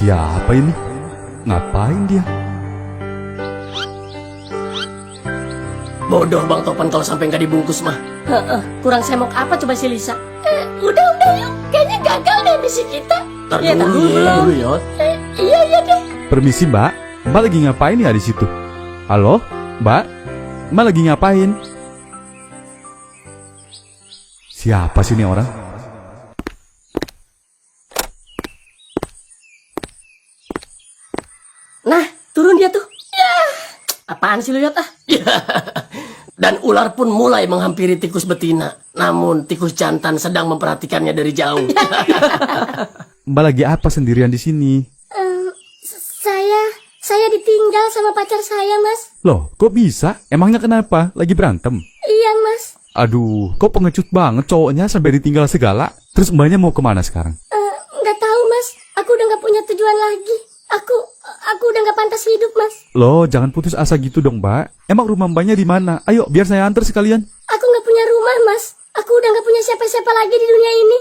Siapa ini? Ngapain dia? Bodoh Bang Topan kalau sampai nggak dibungkus mah. Kurang semok apa coba si Lisa? Udah yuk. Kayaknya gagal deh misi kita. Ntar Ya, dulu dulu belum. dulu Yot. Iya deh. Permisi Mbak, Mbak lagi ngapain ya di situ? Halo, Mbak, Mbak lagi ngapain? Siapa sih ini orang? Nah, turun dia tuh. Apaan sih lu Yot ah? Dan ular pun mulai menghampiri tikus betina. Namun tikus jantan sedang memperhatikannya dari jauh. Mbak lagi apa sendirian di sini? Saya ditinggal sama pacar saya, Mas. Loh, kok bisa? Emangnya kenapa? Lagi berantem? Iya, Mas. Aduh, kok pengecut banget cowoknya sampai ditinggal segala. Terus mbaknya mau kemana sekarang? Nggak tahu, Mas. Aku udah nggak punya tujuan lagi. Aku udah nggak pantas hidup, Mas. Loh, jangan putus asa gitu dong, Mbak. Emang rumah mbaknya di mana? Ayo, biar saya antar sekalian. Aku nggak punya rumah, Mas. Aku udah nggak punya siapa-siapa lagi di dunia ini.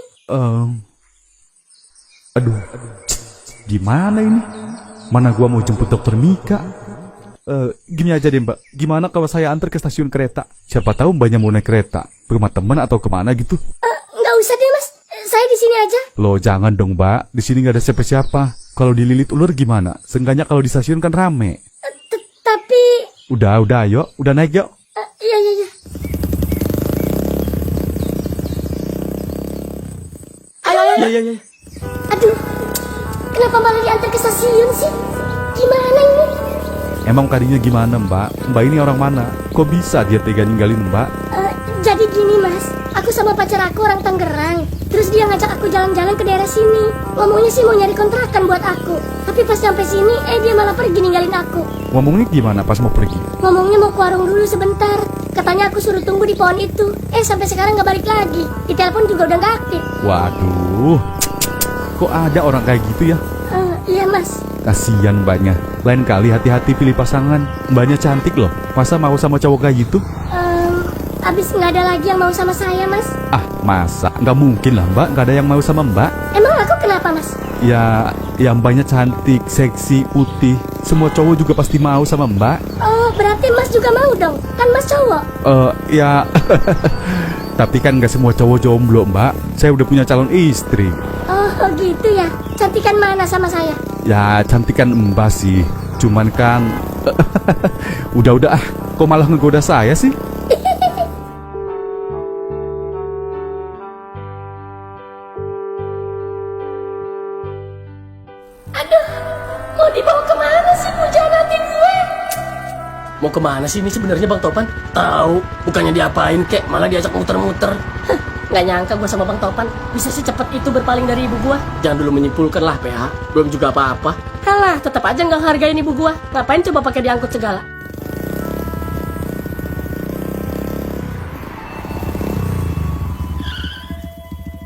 Aduh, gimana ini? Mana gua mau jemput dokter Mika? Gini aja deh Mbak, gimana kalau saya antar ke stasiun kereta? Siapa tahu mbaknya mau naik kereta, ke rumah teman atau kemana gitu? Nggak usah deh, Mas. Saya di sini aja. Loh jangan dong Mbak, di sini nggak ada siapa-siapa. Kalau dililit ular gimana? Seenggaknya kalau di stasiun kan rame. Tapi... Udah, ayo, udah naik yuk. Iya. Ayo. Iya. Aduh, kenapa malah diantar ke stasiun sih? Gimana ini? Emang tadinya gimana Mbak? Mbak ini orang mana? Kok bisa dia tega ninggalin Mbak? Jadi gini Mas, aku sama pacar aku orang Tangerang. Terus dia ngajak aku jalan-jalan ke daerah sini. Ngomongnya sih mau nyari kontrakan buat aku. Tapi pas sampai sini, dia malah pergi ninggalin aku. Ngomongnya gimana pas mau pergi? Ngomongnya mau ke warung dulu sebentar. Katanya aku suruh tunggu di pohon itu. Sampai sekarang nggak balik lagi. Di telepon juga udah nggak aktif. Waduh, kok ada orang kayak gitu ya? Iya Mas. Kasian mbaknya. Lain kali hati-hati pilih pasangan. Mbaknya cantik loh. Masa mau sama cowok kayak gitu? Abis nggak ada lagi yang mau sama saya Mas. Ah, masa? Nggak mungkin lah mbak. Nggak ada yang mau sama mbak. Emang aku kenapa Mas? Ya mbaknya cantik, seksi, putih. Semua cowok juga pasti mau sama mbak. Oh, berarti Mas juga mau dong? Kan Mas cowok. Ya. Tapi kan nggak semua cowok jomblo mbak. Saya udah punya calon istri. Oh gitu ya. Cantikan mana sama saya? Ya cantikan mbak sih. Cuman kan udah kok malah ngegoda saya sih? Aduh, mau dibawa kemana sih pujaan hati gue? Mau kemana sih ini sebenarnya Bang Topan? Tahu, bukannya diapain kek, malah diajak muter-muter. Nggak nyangka gue sama Bang Topan bisa secepat itu berpaling dari ibu gue. Jangan dulu menyimpulkan lah PH, belum juga apa-apa. Kalah, tetap aja nggak hargain ibu gue. Ngapain coba pakai diangkut segala?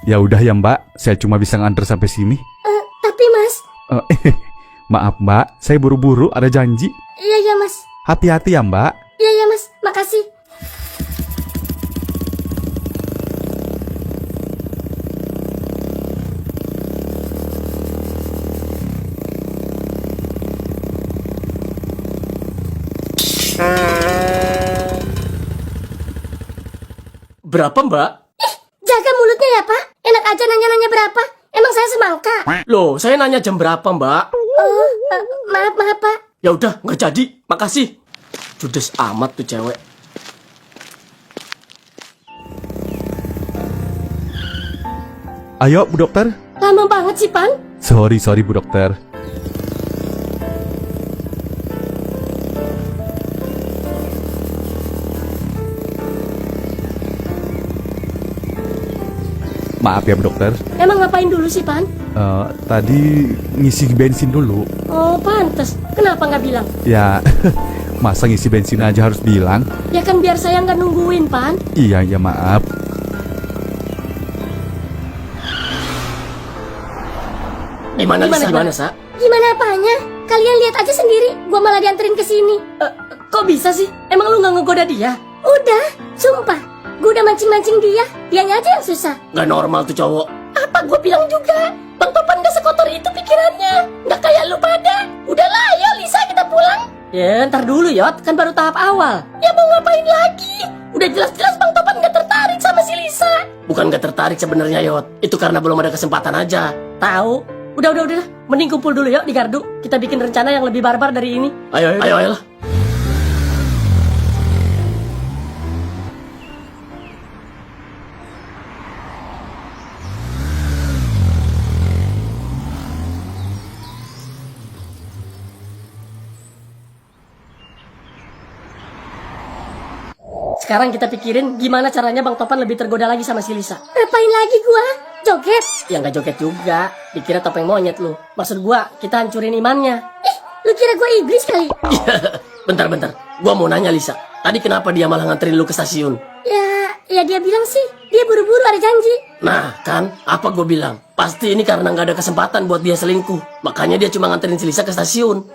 Ya udah ya mbak, saya cuma bisa nganter sampai sini. Tapi Mas. Maaf mbak, saya buru-buru ada janji. Iya Mas. Hati-hati ya mbak. Iya Mas, makasih. Berapa Mbak? Jaga mulutnya ya Pak. Enak aja nanya-nanya berapa. Emang saya semangka. Loh, saya nanya jam berapa Mbak? Maaf Pak. Ya udah, nggak jadi. Makasih. Judes amat tuh cewek. Ayo Bu Dokter. Lama banget sih Pan. Sorry Bu Dokter. Maaf ya Bu Dokter. Emang ngapain dulu sih Pan? Tadi ngisi bensin dulu. Oh pantes. Kenapa nggak bilang? Ya, masa ngisi bensin aja harus bilang? Ya kan biar saya nggak nungguin Pan. Iya maaf. Gimana Sa? Gimana apanya? Kalian lihat aja sendiri. Gua malah dianterin ke sini. Kok bisa sih? Emang lu nggak ngegoda dia? Udah, sumpah. Gue udah mancing-mancing dia. Dianya aja yang susah. Nggak normal tuh cowok. Apa Apa gue bilang juga, Bang Topan gak sekotor itu pikirannya. Gak kayak lu pada. Udahlah, ayo Lisa kita pulang. Ya, ntar dulu Yot, kan baru tahap awal. Ya mau ngapain lagi? Udah jelas-jelas Bang Topan gak tertarik sama si Lisa. Bukan gak tertarik sebenarnya Yot, itu karena belum ada kesempatan aja. Tahu? Udah, mending kumpul dulu yuk di gardu. Kita bikin rencana yang lebih barbar dari ini. Ayo lah. Sekarang kita pikirin gimana caranya Bang Topan lebih tergoda lagi sama si Lisa. Ngapain lagi gua? Joget? Ya nggak joget juga, dikira topeng monyet lu. Maksud gua, kita hancurin imannya. Lu kira gua iblis kali? Bentar. Gua mau nanya Lisa, tadi kenapa dia malah nganterin lu ke stasiun? Ya dia bilang sih, dia buru-buru ada janji. Nah kan, apa gue bilang? Pasti ini karena nggak ada kesempatan buat dia selingkuh. Makanya dia cuma nganterin si Lisa ke stasiun.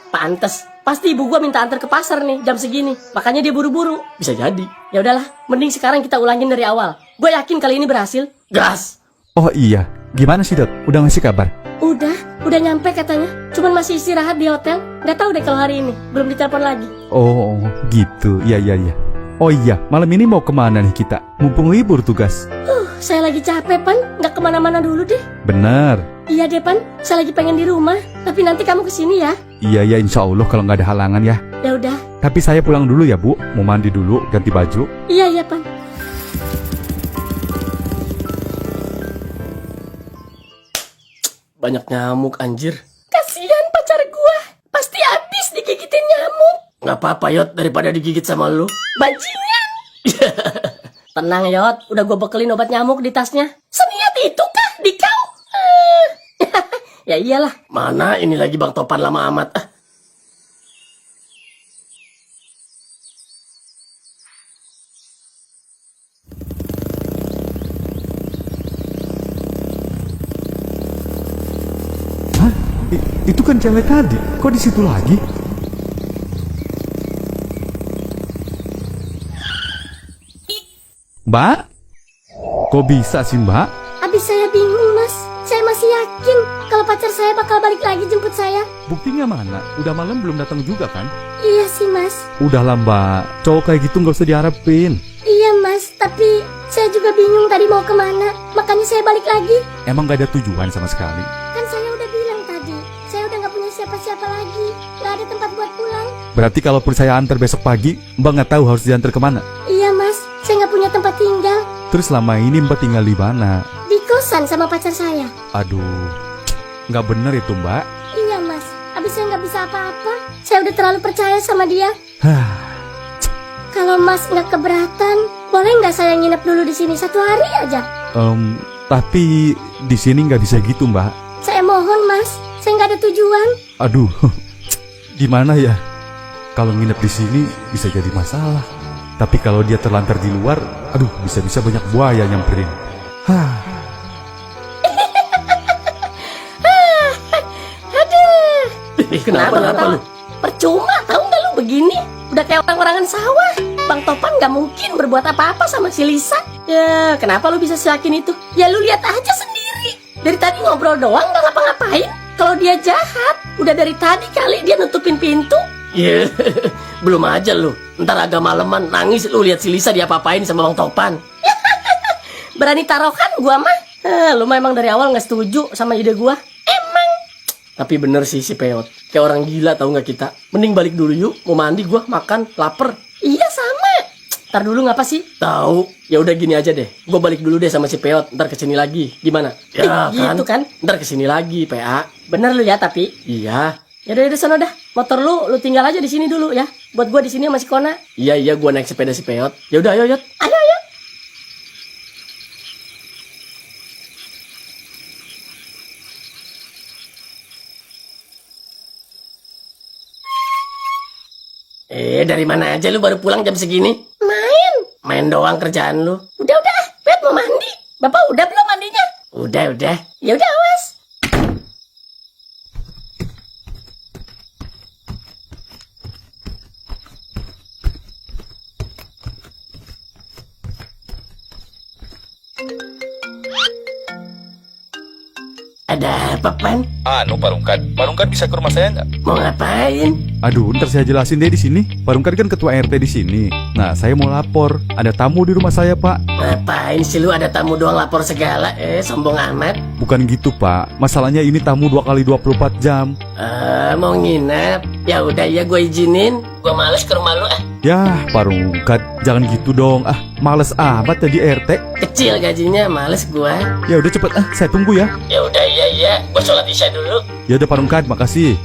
Pantes. Pasti ibu gua minta antar ke pasar nih jam segini. Makanya dia buru-buru. Bisa jadi. Ya udahlah, mending sekarang kita ulangin dari awal. Gue yakin kali ini berhasil. Gas. Oh iya, gimana sih Dot? Udah ngasih kabar? Udah nyampe katanya. Cuman masih istirahat di hotel. Nggak tahu deh kalau hari ini. Belum ditelepon lagi. Oh gitu, iya. Oh iya, malam ini mau kemana nih kita? Mumpung libur tugas. Saya lagi capek, Pan. Nggak kemana-mana dulu deh. Bener. Iya deh, Pan. Saya lagi pengen di rumah. Tapi nanti kamu kesini ya. Iya, insya Allah kalau nggak ada halangan ya. Ya udah. Tapi saya pulang dulu ya Bu, mau mandi dulu, ganti baju. Iya, Pan. Banyak nyamuk anjir. Kasihan pacar gua. Pasti habis digigitin nyamuk. Nggak apa-apa Yot, daripada digigit sama lu. Bajingan. Tenang Yot, udah gue bekelin obat nyamuk di tasnya. Seniat itu kah di kau? Ya iyalah, mana ini lagi Bang Topan lama amat. Hah? Itu kan cewek tadi, kok di situ lagi? Mbak? Kok bisa sih Mbak? Habis saya bingung, Mas. Saya masih yakin kalau pacar saya bakal balik lagi jemput saya. Buktinya mana? Udah malam belum datang juga kan? Iya sih, Mas. Udahlah Mbak, cowok kayak gitu nggak usah diharapin. Iya, Mas. Tapi saya juga bingung tadi mau kemana. Makanya saya balik lagi. Emang gak ada tujuan sama sekali? Kan saya udah bilang tadi. Saya udah nggak punya siapa-siapa lagi. Nggak ada tempat buat pulang. Berarti kalaupun saya antar besok pagi, Mbak nggak tahu harus diantar kemana? Iya, Mas. Saya nggak punya tempat tinggal. Terus selama ini Mbak tinggal di mana? Di kosan sama pacar saya. Aduh, nggak bener itu Mbak. Iya, Mas. Habis saya nggak bisa apa-apa. Saya udah terlalu percaya sama dia. Kalau Mas nggak keberatan, boleh nggak saya nginep dulu di sini 1 hari aja? Tapi di sini nggak bisa gitu Mbak. Saya mohon, Mas. Saya nggak ada tujuan. Aduh, gimana ya? Kalau nginep di sini bisa jadi masalah. Tapi kalau dia terlantar di luar, aduh, bisa-bisa banyak buaya nyamperin. Kenapa lu? Percuma, tahu nggak lu begini? Udah kayak orang-orangan sawah. Bang Topan nggak mungkin berbuat apa-apa sama si Lisa. Ya, kenapa lu bisa yakin itu? Ya lu lihat aja sendiri. Dari tadi ngobrol doang nggak ngapa-ngapain. Kalau dia jahat, udah dari tadi kali dia nutupin pintu. Ya, belum aja lu. Ntar agak maleman nangis lu lihat si Lisa diapa-apain sama Bang Topan. Berani taruhan gua mah. Lu mah emang dari awal nggak setuju sama ide gua. Emang. Tapi bener sih si Peot, kayak orang gila tahu nggak kita. Mending balik dulu yuk, mau mandi gua, makan, lapar. Iya sama. Ntar dulu ngapa sih? Tahu. Ya udah gini aja deh. Gua balik dulu deh sama si Peot, ntar kesini lagi. Gimana? Ya gitu kan? Ntar kesini lagi, PA. Bener lu ya tapi. Iya. Ya udah sana dah. Motor lu tinggal aja di sini dulu ya. Buat gua di sini sama si Kona. Iya, gua naik sepeda si Peot. Ya udah ayo, Yot. Ayo. Dari mana aja lu baru pulang jam segini? Main. Main doang kerjaan lu. Udah. Pet mau mandi. Bapak udah belum mandinya? Udah. Ya udah awas. Ada apa, Pan? Pak Rungkat bisa ke rumah saya nggak? Mau ngapain? Aduh, ntar saya jelasin deh di sini. Pak Rungkat kan ketua RT di sini. Nah, saya mau lapor. Ada tamu di rumah saya, Pak. Ngapain sih lu ada tamu doang lapor segala? Sombong amat. Bukan gitu, Pak. Masalahnya ini tamu 2 kali 24 jam. Mau nginep? Ya udah ya, gue izinin. Gue males ke rumah lu. Yah, Pak Rungkat, jangan gitu dong. Males amat jadi RT. Kecil gajinya, males gue. Ya udah cepet, saya tunggu ya. Ya udah, iya. Gue sholat isya dulu. Ya udah Pak Rungkat, makasih.